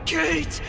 Kate!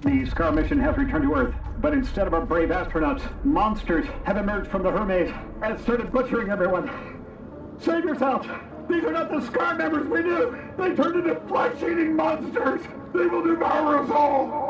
The Scar mission has returned to Earth, but instead of our brave astronauts, monsters have emerged from the Hermes. and started butchering everyone. Save yourselves! These are not the scar members we knew! They turned into flesh-eating monsters! They will devour us all!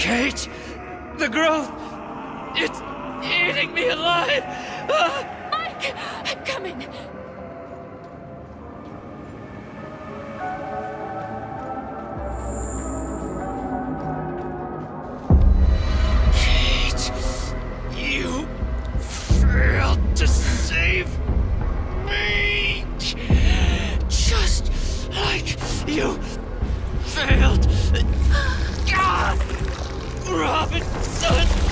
Kate! The growth! It's eating me alive! Mike! I'm coming! Kate! You failed to save me! Just like you failed Robinson!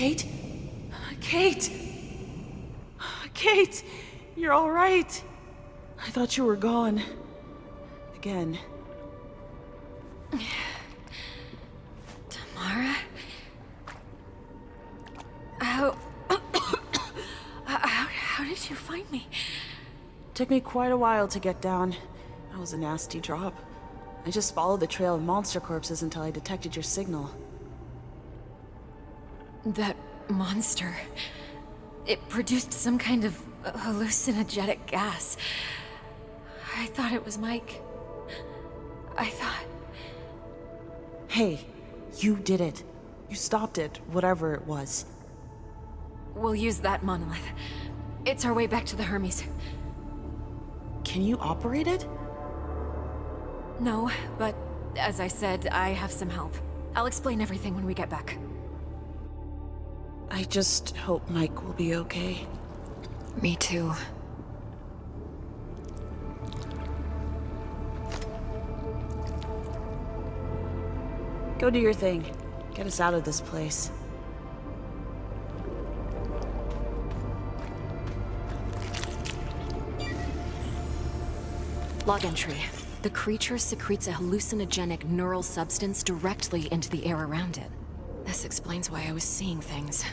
Kate? Kate! Kate! You're all right. I thought you were gone. Again. Tamara? How did you find me? Took me quite a while to get down. That was a nasty drop. I just followed the trail of monster corpses until I detected your signal. That monster. It produced some kind of hallucinogenic gas. I thought it was Mike. I thought... Hey, you did it. You stopped it, whatever it was. We'll use that monolith. It's our way back to the Hermes. Can you operate it? No, but as I said, I have some help. I'll explain everything when we get back. I just hope Mike will be okay. Me too. Go do your thing. Get us out of this place. Log entry. The creature secretes a hallucinogenic neural substance directly into the air around it. This explains why I was seeing things.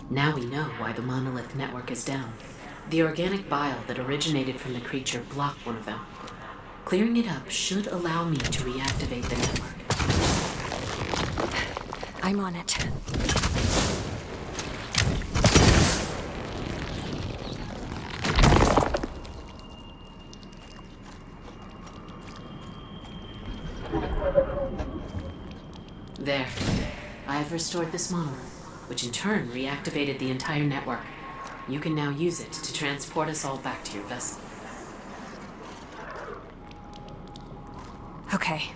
Now we know why the monolith network is down. The organic bile that originated from the creature blocked one of them. Clearing it up should allow me to reactivate the network. I'm on it. There. I have restored this monolith, which in turn reactivated the entire network. You can now use it to transport us all back to your vessel. Okay,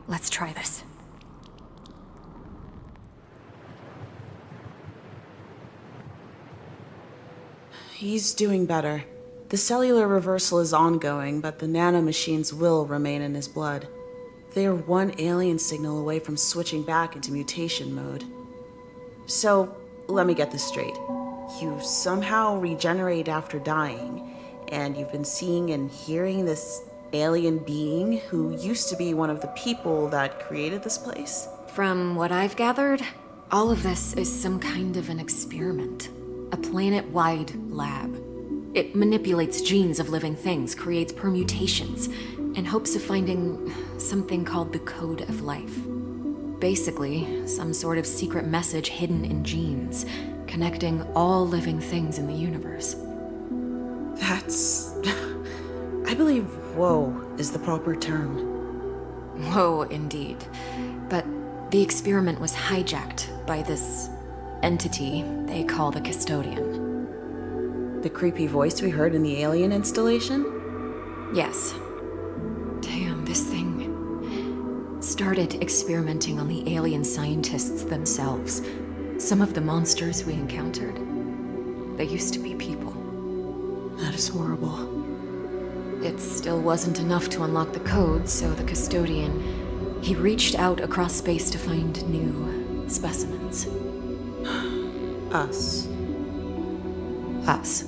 let's try this. He's doing better. The cellular reversal is ongoing, but the nanomachines will remain in his blood. They are one alien signal away from switching back into mutation mode. So, let me get this straight. You somehow regenerate after dying, and you've been seeing and hearing this alien being who used to be one of the people that created this place? From what I've gathered, all of this is some kind of an experiment. A planet-wide lab. It manipulates genes of living things, creates permutations, in hopes of finding something called the Code of Life. Basically, some sort of secret message hidden in genes, connecting all living things in the universe. That's... I believe whoa is the proper term. Whoa, indeed. But the experiment was hijacked by this entity they call the Custodian. The creepy voice we heard in the alien installation? Yes. Damn, this thing started experimenting on the alien scientists themselves. Some of the monsters we encountered, they used to be people. That is horrible. It still wasn't enough to unlock the code, so the custodian, he reached out across space to find new specimens. Us. Us.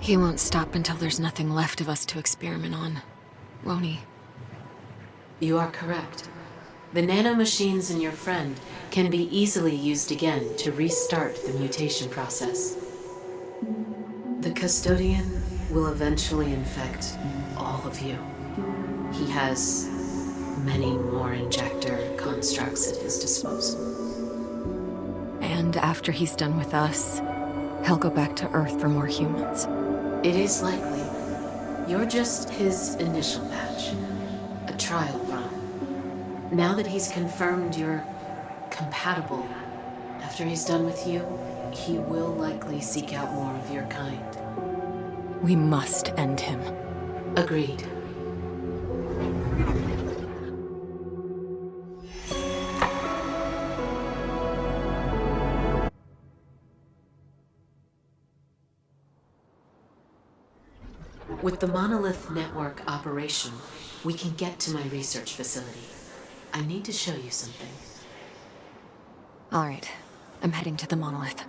He won't stop until there's nothing left of us to experiment on, won't he? You are correct. The nanomachines in your friend can be easily used again to restart the mutation process. The custodian will eventually infect all of you. He has many more injector constructs at his disposal. And after he's done with us, he'll go back to Earth for more humans. It is likely. You're just his initial batch. A trial run. Now that he's confirmed you're compatible, after he's done with you, he will likely seek out more of your kind. We must end him. Agreed. With the monolith network operation, we can get to my research facility. I need to show you something. All right, I'm heading to the monolith.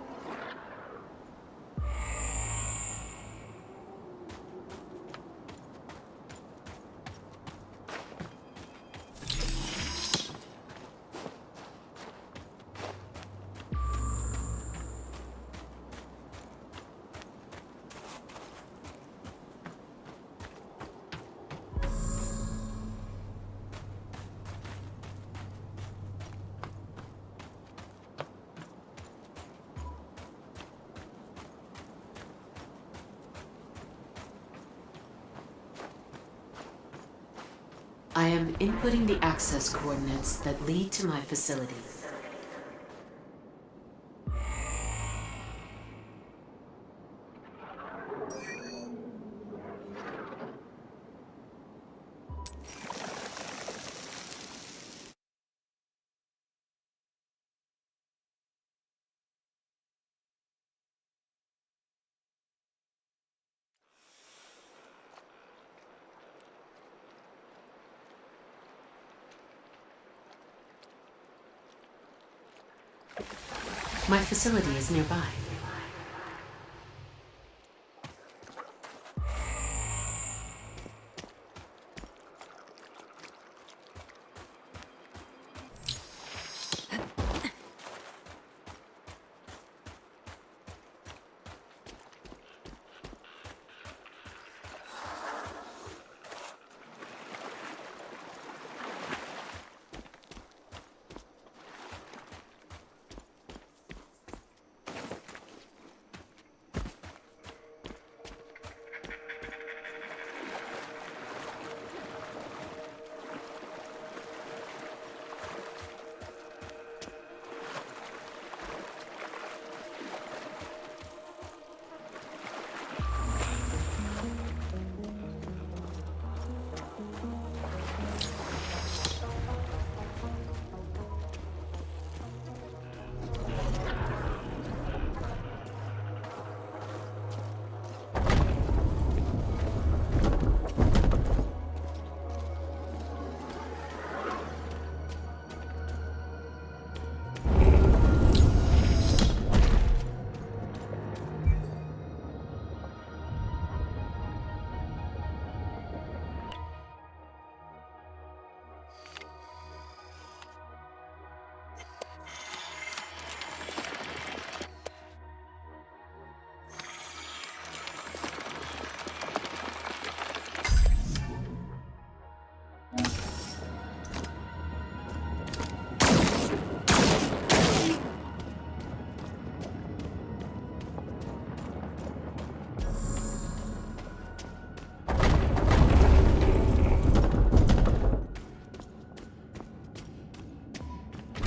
I am inputting the access coordinates that lead to my facility. My facility is nearby.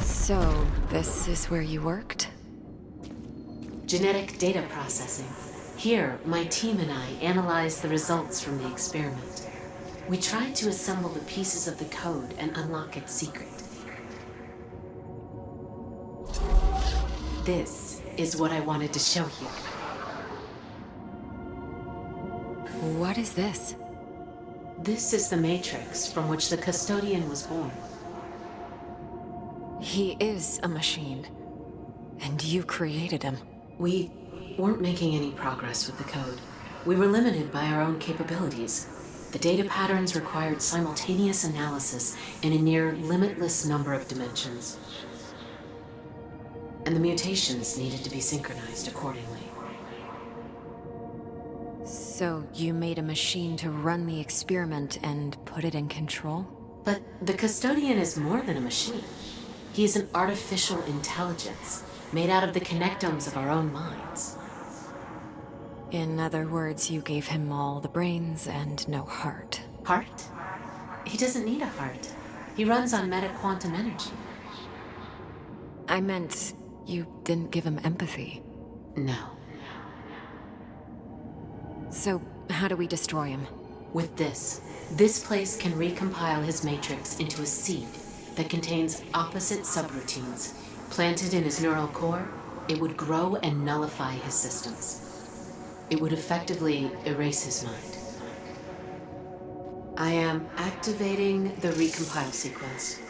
So, This is where you worked? Genetic data processing. Here, my team and I analyzed the results from the experiment. We tried to assemble the pieces of the code and unlock its secret. This is what I wanted to show you. What is this? This is the matrix from which the custodian was born. He is a machine. And you created him. We weren't making any progress with the code. We were limited by our own capabilities. The data patterns required simultaneous analysis in a near limitless number of dimensions. And the mutations needed to be synchronized accordingly. So you made a machine to run the experiment and put it in control? But the custodian is more than a machine. He is an artificial intelligence made out of the connectomes of our own minds. In other words, you gave him all the brains and no heart. Heart? He doesn't need a heart. He runs on meta-quantum energy. I meant you didn't give him empathy. No. So how do we destroy him? With this place can recompile his matrix into a seed that contains opposite subroutines. Planted in his neural core, it would grow and nullify his systems. It would effectively erase his mind. I am activating the recompile sequence.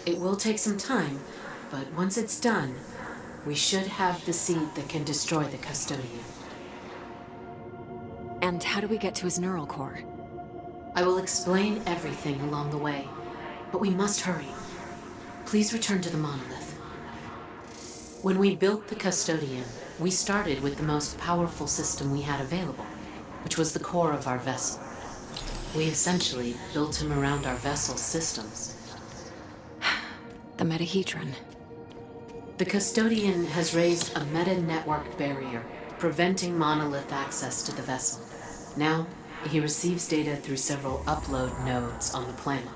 It will take some time, but once it's done, we should have the seed that can destroy the custodian. And how do we get to his neural core? I will explain everything along the way, but we must hurry. Please return to the monolith. When we built the custodian, we started with the most powerful system we had available, which was the core of our vessel. We essentially built him around our vessel's systems. The metahedron. The custodian has raised a meta-network barrier, preventing monolith access to the vessel. Now, he receives data through several upload nodes on the planet.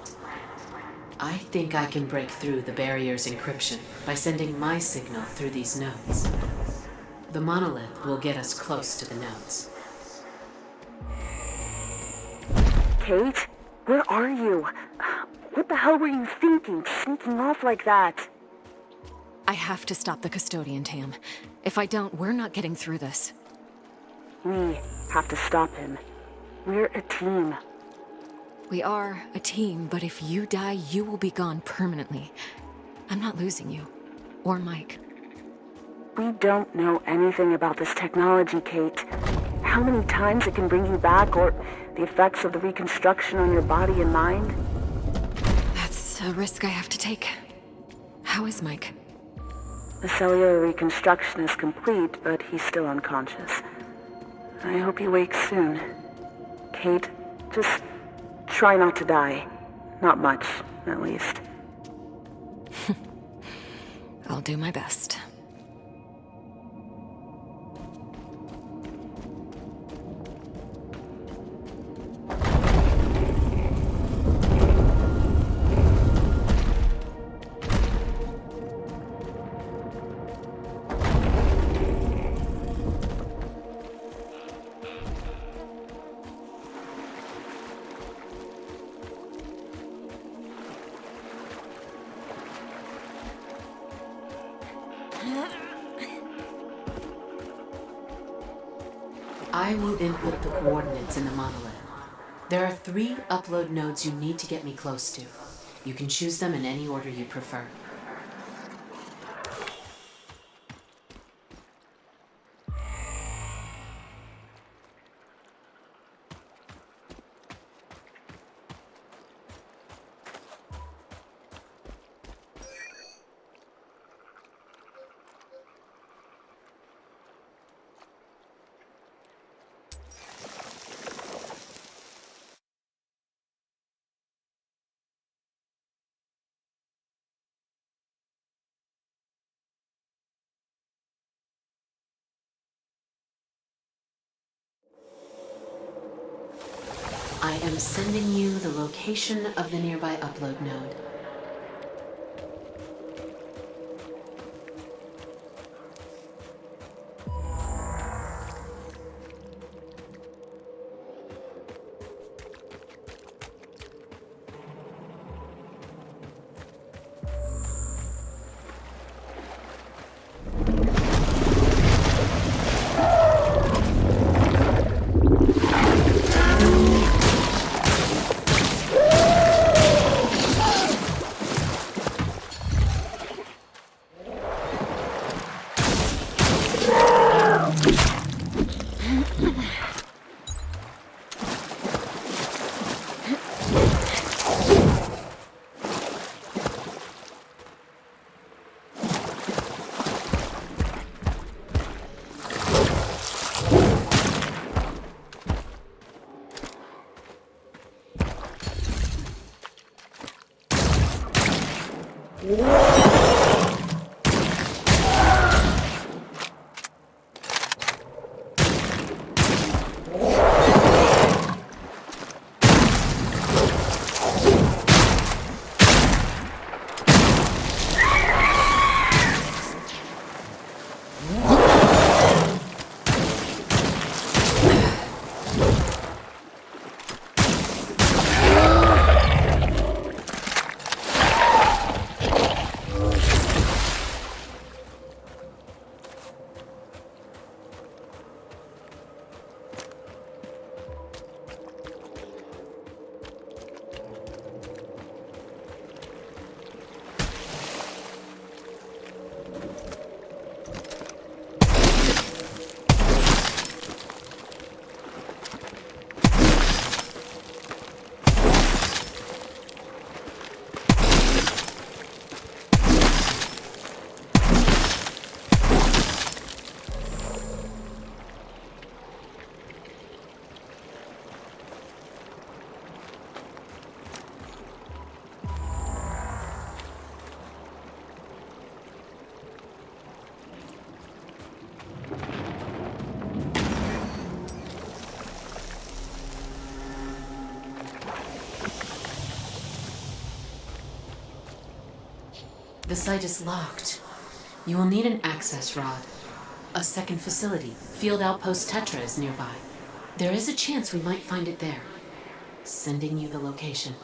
I think I can break through the barrier's encryption by sending my signal through these nodes. The monolith will get us close to the nodes. Kate? Where are you? What the hell were you thinking, sneaking off like that? I have to stop the custodian, Tam. If I don't, we're not getting through this. We have to stop him. We're a team. We are a team, but if you die, you will be gone permanently. I'm not losing you. Or Mike. We don't know anything about this technology, Kate. How many times it can bring you back, or the effects of the reconstruction on your body and mind? That's a risk I have to take. How is Mike? The cellular reconstruction is complete, but he's still unconscious. I hope he wakes soon. Kate, just try not to die. Not much, at least. I'll do my best. I will input the coordinates in the monolith. There are 3 upload nodes you need to get me close to. You can choose them in any order you prefer. I am sending you the location of the nearby upload node. The site is locked. You will need an access rod. A second facility, Field Outpost Tetra, is nearby. There is a chance we might find it there. Sending you the location.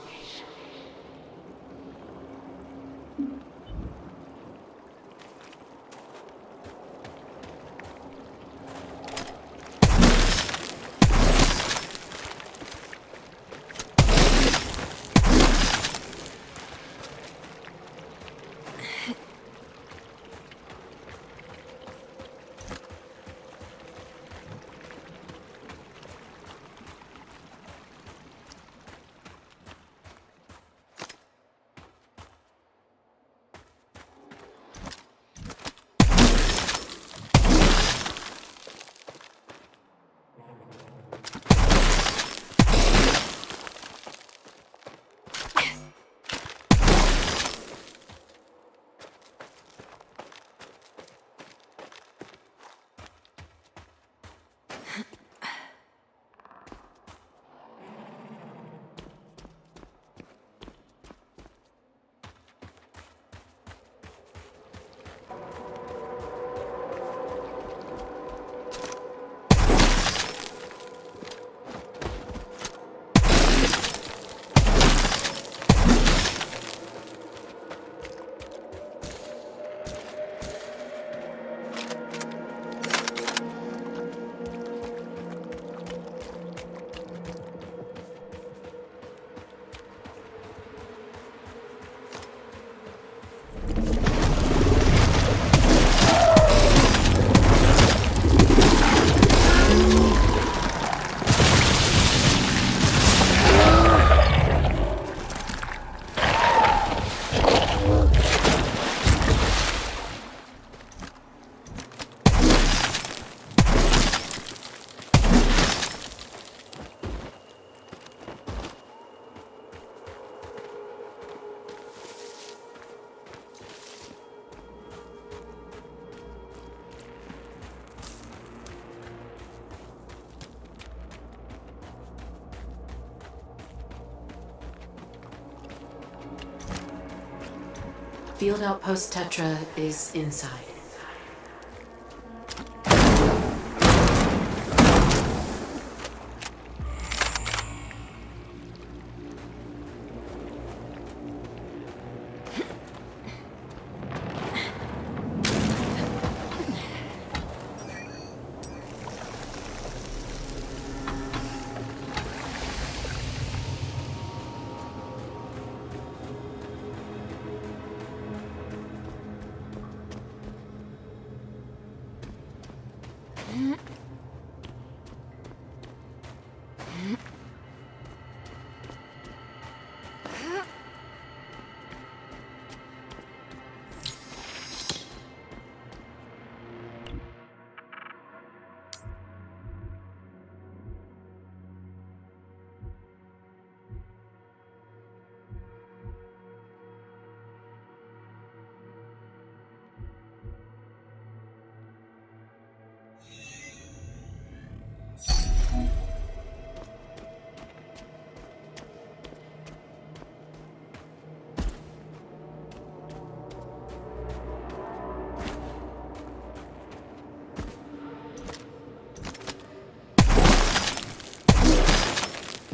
Field Outpost Tetra is inside.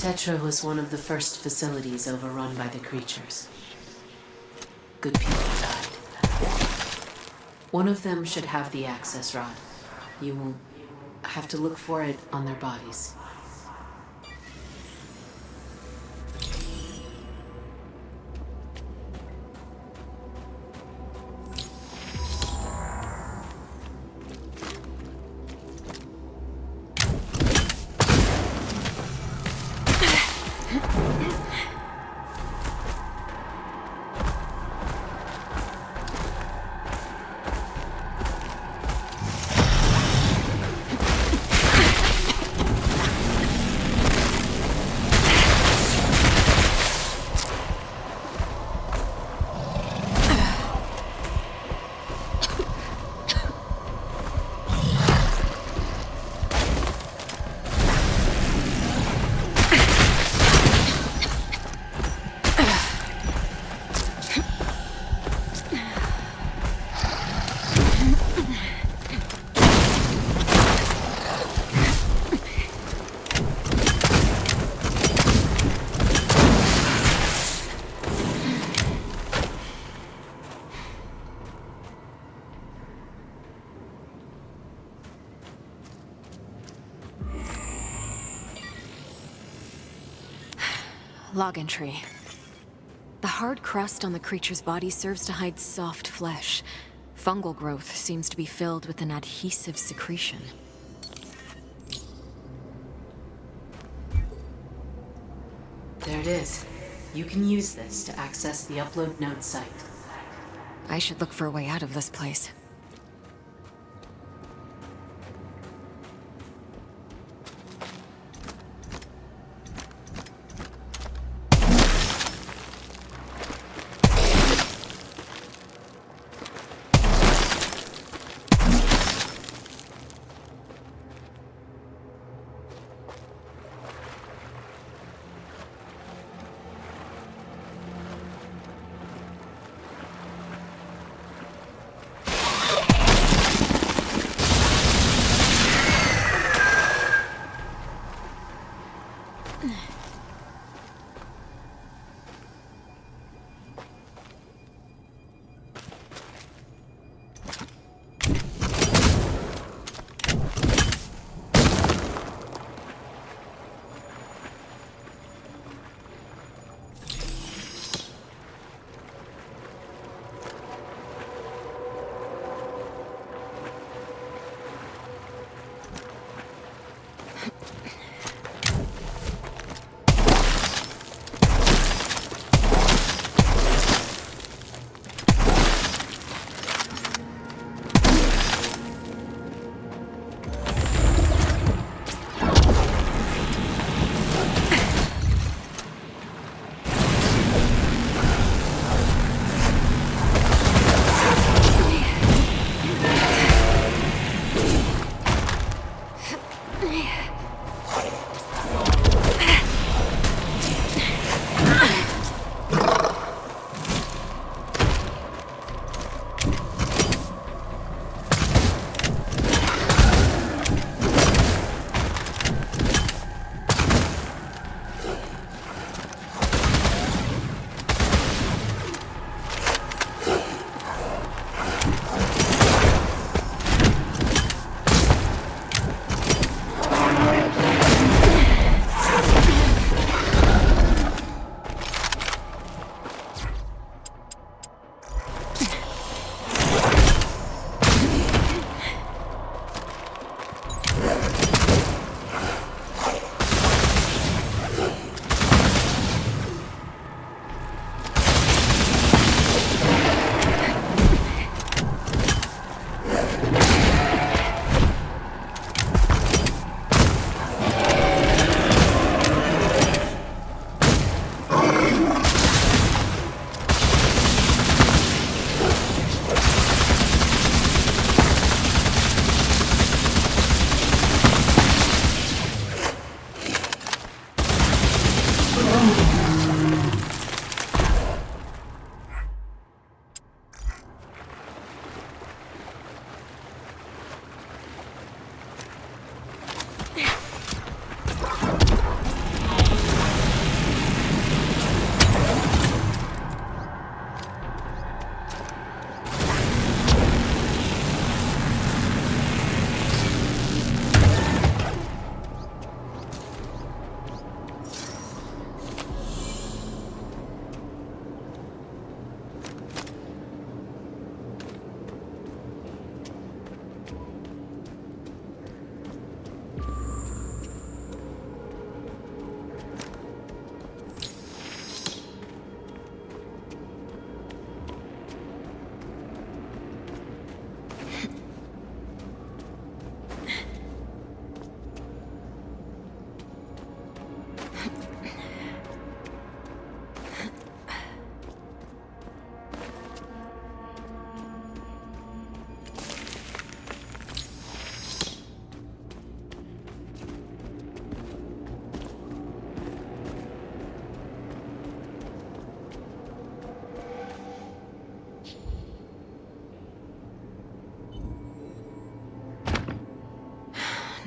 Tetra was one of the first facilities overrun by the creatures. Good people died. One of them should have the access rod. You will have to look for it on their bodies. Log entry. The hard crust on the creature's body serves to hide soft flesh. Fungal growth seems to be filled with an adhesive secretion. There it is. You can use this to access the upload node site. I should look for a way out of this place.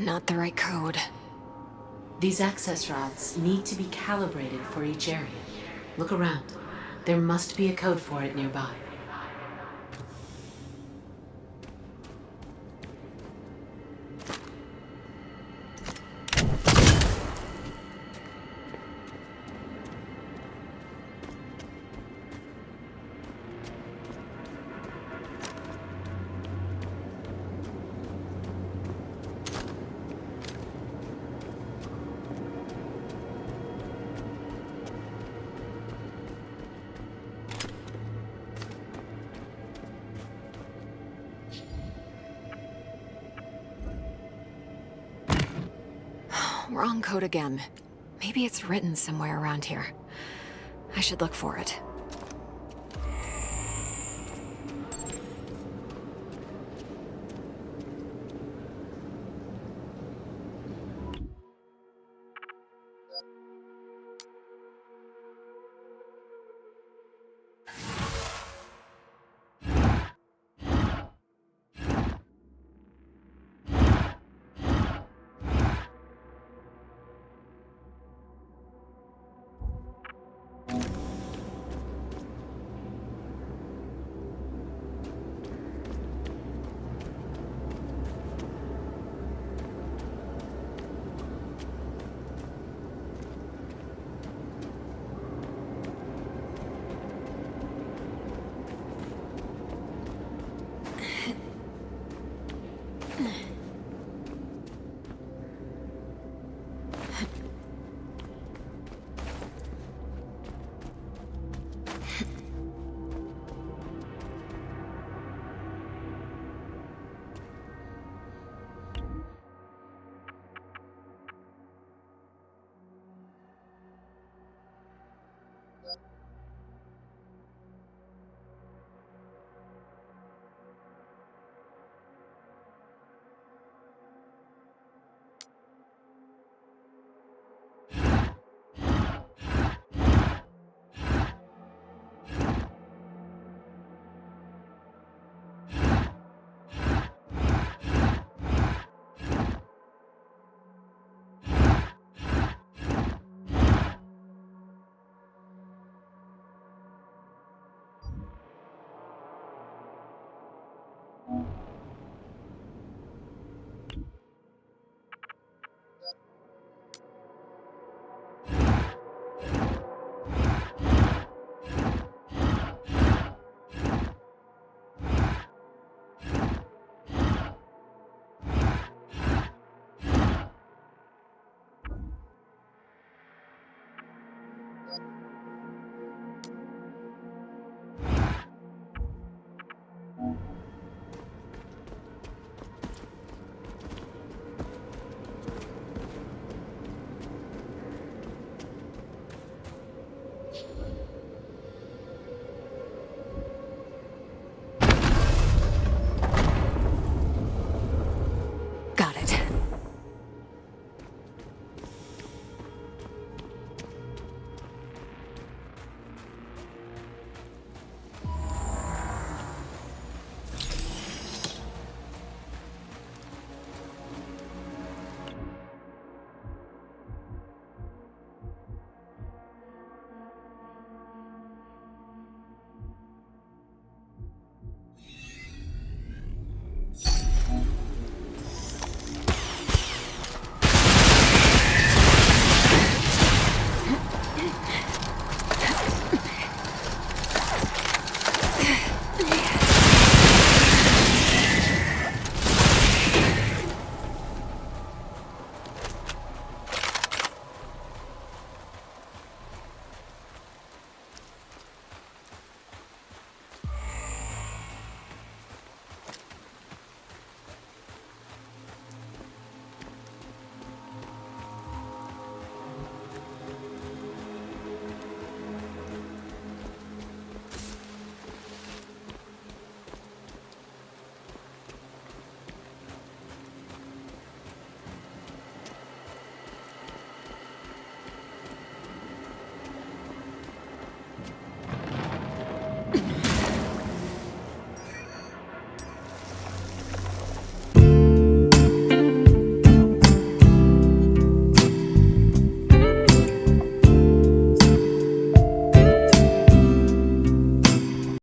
Not the right code. These access routes need to be calibrated for each area. Look around. There must be a code for it nearby. Wrong code again. Maybe it's written somewhere around here. I should look for it.